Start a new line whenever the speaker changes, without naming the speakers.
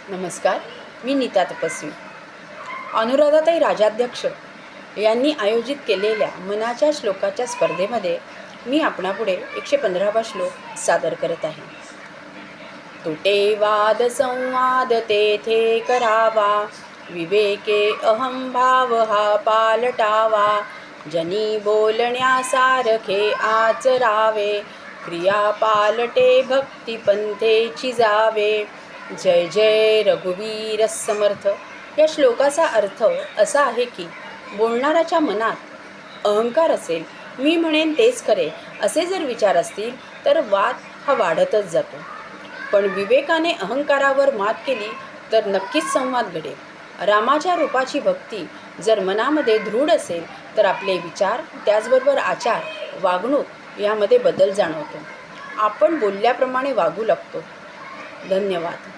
नमस्कार, मी नीता तपस्वी. अनुराधाताई राजाध्यक्ष यांनी आयोजित केलेल्या मनाच्या श्लोकाच्या स्पर्धेमध्ये मी आपणापुढे 115वा श्लोक सादर करत आहे. तुटे वाद संवाद तेथे करावा, विवेके अहंभाव हा पालटावा. जनी बोलण्यासारखे आचरावे, क्रिया पालटे भक्ती पंथेची जावे. जय जय रघुवीर समर्थ. या श्लोकाचा अर्थ असा आहे की बोलणाऱ्याच्या मनात अहंकार असेल, मी म्हणेन तेच खरे असे जर विचार असतील तर वाद हा वाढतच जातो. पण विवेकाने अहंकारावर मात केली तर नक्कीच संवाद घडेल. रामाच्या रूपाची भक्ती जर मनामध्ये दृढ असेल तर आपले विचार, त्याचबरोबर आचार, वागणूक यामध्ये बदल जाणवतो. आपण बोलल्याप्रमाणे वागू लागतो. धन्यवाद.